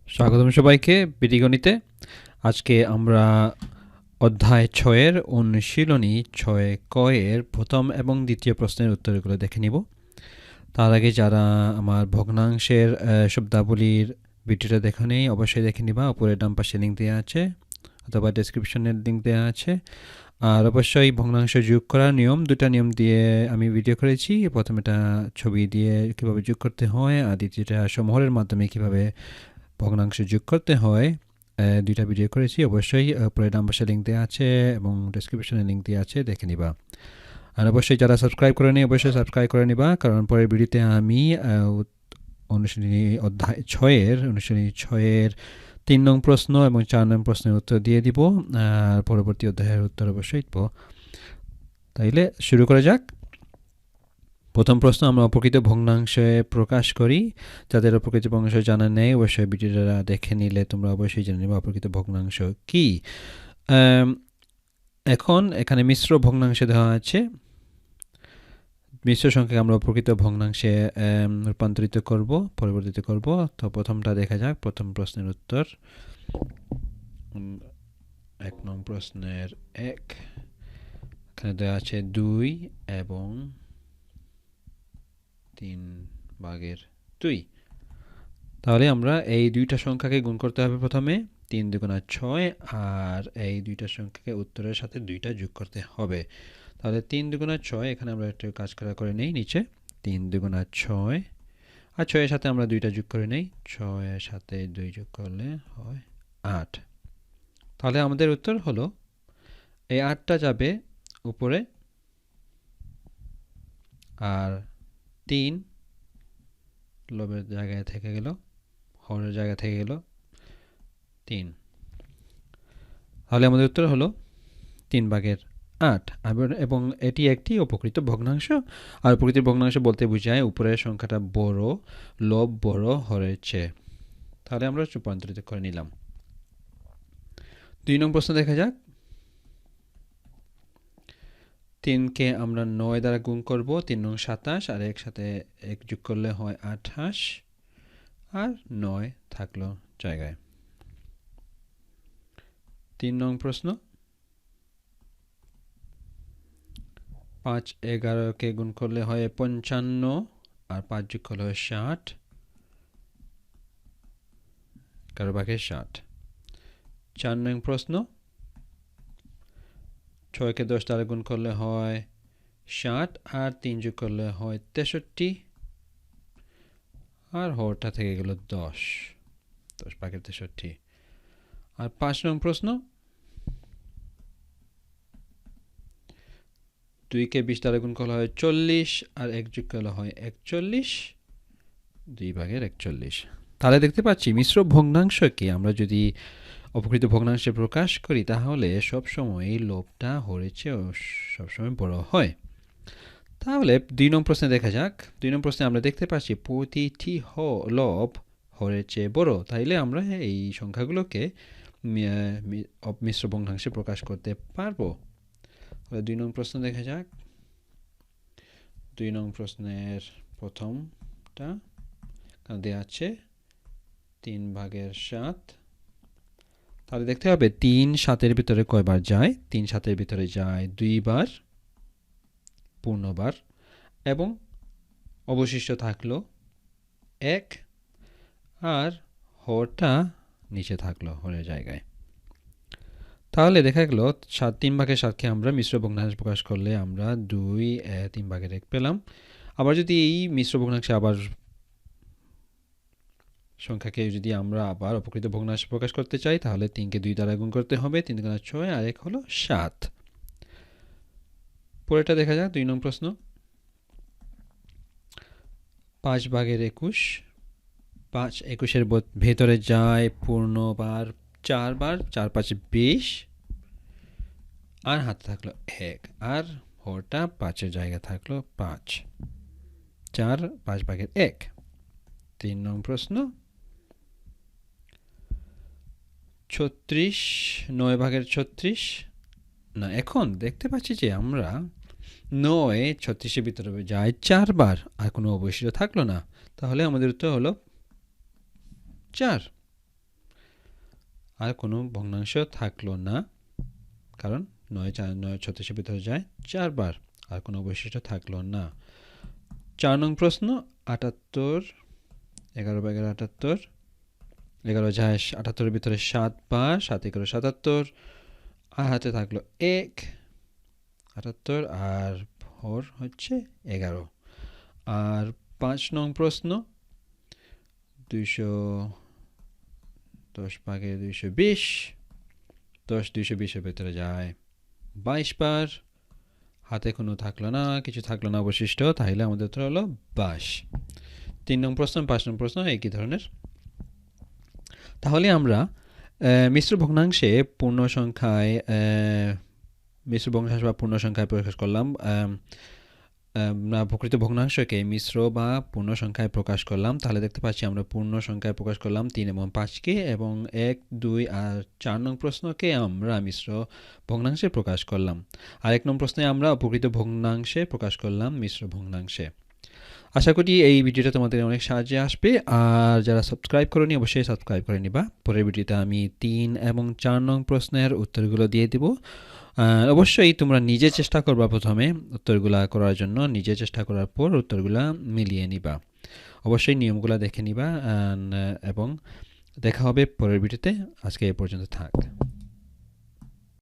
স্বাগতম সবাইকে বীজগণিতে। আজকে আমরা অধ্যায় 6 এর অনুশীলনী 6 ক এর প্রথম এবং দ্বিতীয় প্রশ্নের উত্তরগুলো দেখে নিব। তার আগে যারা আমার ভগ্নাংশের শব্দাবলীর ভিডিওটা দেখেনি অবশ্যই দেখে নিবা। উপরে ডান পাশে লিঙ্ক দেওয়া আছে অথবা ডেসক্রিপশনের লিঙ্ক দেওয়া আছে। আর অবশ্যই ভগ্নাংশ যোগ করার দুটা নিয়ম দিয়ে আমি ভিডিও করেছি। প্রথমেটা ছবি দিয়ে কীভাবে যোগ করতে হয়, আর দ্বিতীয়টা সমহরের মাধ্যমে কীভাবে ভগ্নাংশ যোগ করতে হয়, দুইটা ভিডিও করেছি। অবশ্যই উপরে ডান পাশে লিঙ্ক দেওয়া আছে এবং ডেসক্রিপশনে লিঙ্ক দেওয়া আছে, দেখে নিবা। আর অবশ্যই যারা সাবস্ক্রাইব করে নি অবশ্যই সাবস্ক্রাইব করে নিবা, কারণ পরের ভিডিওতে আমি অনুশীলনী অধ্যায় 6 এর 3 নং প্রশ্ন এবং 4 নং প্রশ্নের উত্তর দিয়ে দিব। আর পরবর্তী অধ্যায়ের উত্তর অবশ্যই দিব। তাইলে শুরু করা যাক। প্রথম প্রশ্ন, আমরা অপ্রকৃত ভগ্নাংশে প্রকাশ করি। যাদের অপ্রকৃত ভগ্নাংশ জানা নেই অবশ্যই ভিডিওটা দেখে নিলে তোমরা অবশ্যই জেনে নেবে অপ্রকৃত ভগ্নাংশ কি। এখন এখানে মিশ্র ভগ্নাংশে দেওয়া আছে। মিশ্র সংখ্যাকে আমরা অপ্রকৃত ভগ্নাংশে রূপান্তরিত করব, পরিবর্তিত করব। তো প্রথমটা দেখা যাক। প্রথম প্রশ্নের উত্তর 1 নং প্রশ্নের 1, এখানে দেওয়া আছে 2 এবং 3/2। তাহলে আমরা এই দুইটা সংখ্যাকে গুণ করতে হবে প্রথমে। 3 দুগুণা 6, আর এই দুইটা সংখ্যাকে উত্তরের সাথে 2টা যোগ করতে হবে। তাহলে 3 দুগুণা 6, এখানে আমরা একটু কাজ করে নেই নিচে। 3 দুগুণা 6, আর 6 এর সাথে আমরা 2টা যোগ করে নেই। 6 এর সাথে 2 যোগ করলে হয় 8। তাহলে আমাদের উত্তর হলো এই 8টা যাবে উপরে, আর 3 লবের জায়গায় থেকে গেল, হরের জায়গা থেকে গেল 3। তাহলে আমাদের উত্তর হলো 3/8। এবং এটি একটি অপ্রকৃত ভগ্নাংশ। আর অপ্রকৃত ভগ্নাংশ বলতে বোঝায় উপরের সংখ্যাটা বড়, লব বড় হরের চেয়ে। তাহলে আমরা রূপান্তরিত করে নিলাম। 2 নং প্রশ্ন দেখা যাক। 3কে আমরা 9 দ্বারা গুণ করব। 3 নং 27, আর একসাথে 1 যোগ করলে হয় 28, আর 9 থাকলো জায়গায়। 3 নং প্রশ্ন, 5 11কে গুণ করলে হয় 55, আর 5 যোগ করলে হয় 60, 11/60। 4 নং প্রশ্ন, 6কে 10 দ্বারা গুণ করলে হয় 60, আর 3 যোগ করলে হয় 63, আর হরটা থেকে গেল 10/63। আর 5 নং প্রশ্ন, 2কে 20 দ্বারা গুণ করলে হয় 40, আর 1 যোগ করলে হয় 41, 2/41। তাহলে দেখতে পাচ্ছি মিশ্র ভগ্নাংশকে আমরা যদি অপ্রকৃত ভগ্নাংশে প্রকাশ করি তাহলে সবসময় লবটা হরের চেয়ে সবসময় বড় হয়। তাহলে 2 নং প্রশ্নে দেখা যাক। 2 নং প্রশ্নে আমরা দেখতে পাচ্ছি প্রতিটি লব হরের চেয়ে বড়। তাইলে আমরা এই সংখ্যাগুলোকে মিশ্র ভগ্নাংশে প্রকাশ করতে পারবো। তাহলে 2 নং প্রশ্ন দেখা যাক। 2 নং প্রশ্নের প্রথমটা দেওয়া আছে 3/7। তাহলে দেখতে হবে 3 7-এর ভিতরে কয়বার যায়। 3 7-এর ভিতরে যায় 2 বার পূর্ণবার, এবং অবশিষ্ট থাকলো 1, আর হরটা নিচে থাকলো হরের জায়গায়। তাহলে দেখা গেল 3/7কে আমরা মিশ্র ভগ্নাংশে প্রকাশ করলে আমরা 2 3/1 পেলাম। আবার যদি এই মিশ্র ভগ্নাংশে আবার সংখ্যাকে যদি আমরা আবার অপ্রকৃত ভগ্নাংশে প্রকাশ করতে চাই তাহলে 3কে 2 দ্বারা গুণ করতে হবে। 3 গুণা 6, আর 1 হলো 7। পরেরটা দেখা যাক। 2 নং প্রশ্ন, 5/21। 5 21-এর ভেতরে যায় পূর্ণবার 4 বার, 4 5 20, আর হাতে থাকলো 1, আর হরটা 5-এর জায়গায় থাকলো 5, 4 5/1। 3 নং প্রশ্ন, 36 9/36। না, এখন দেখতে পাচ্ছি যে আমরা 9 36-এর ভিতরে যায় 4 বার, আর কোনো অবশিষ্ট থাকলো না। তাহলে আমাদের উত্তর হলো 4। আর কোনো ভগ্নাংশ থাকলো না, কারণ 9 36-এর ভিতরে যায় 4 বার, আর কোনো অবশিষ্ট থাকলো না। 4 নং প্রশ্ন 78, 11 × 11 78, 11 যায় 78-এর ভিতরে 7 বার, 7 × 11 77, আর হাতে থাকলো 1 78, আর ভর হচ্ছে 11। আর 5 নং প্রশ্ন 210 ভাগে 220, 10 220-এর ভিতরে যায় 22 বার, হাতে কোনো থাকলো না, কিছু থাকলো না অবশিষ্ট, তাহলে আমাদের উত্তর হলো 22। 3 নং প্রশ্ন 5 নং প্রশ্ন একই ধরনের। তাহলে আমরা মিশ্র ভগ্নাংশে পূর্ণ সংখ্যায় মিশ্র ভগ্নাংশ বা পূর্ণ সংখ্যায় প্রকাশ করলাম, প্রকৃত ভগ্নাংশকে মিশ্র বা পূর্ণ সংখ্যায় প্রকাশ করলাম। তাহলে দেখতে পাচ্ছি আমরা পূর্ণ সংখ্যায় প্রকাশ করলাম 3 এবং 5কে, এবং 1 2 আর 4 নং প্রশ্নকে আমরা মিশ্র ভগ্নাংশে প্রকাশ করলাম। আর 1 নং প্রশ্নে আমরা প্রকৃত ভগ্নাংশে প্রকাশ করলাম মিশ্র ভগ্নাংশে। আশা করি এই ভিডিওটা তোমাদের অনেক সাহায্যে আসবে। আর যারা সাবস্ক্রাইব করোনি অবশ্যই সাবস্ক্রাইব করে নিবা। পরের ভিডিওতে আমি 3 এবং 4 নং প্রশ্নের উত্তরগুলো দিয়ে দেব। অবশ্যই তোমরা নিজে চেষ্টা করবা, প্রথমে উত্তরগুলা করার জন্য নিজে চেষ্টা করার পর উত্তরগুলা মিলিয়ে নিবা। অবশ্যই নিয়মগুলো দেখে নিবা, এবং দেখা হবে পরের ভিডিওতে। আজকে এ পর্যন্ত থাক।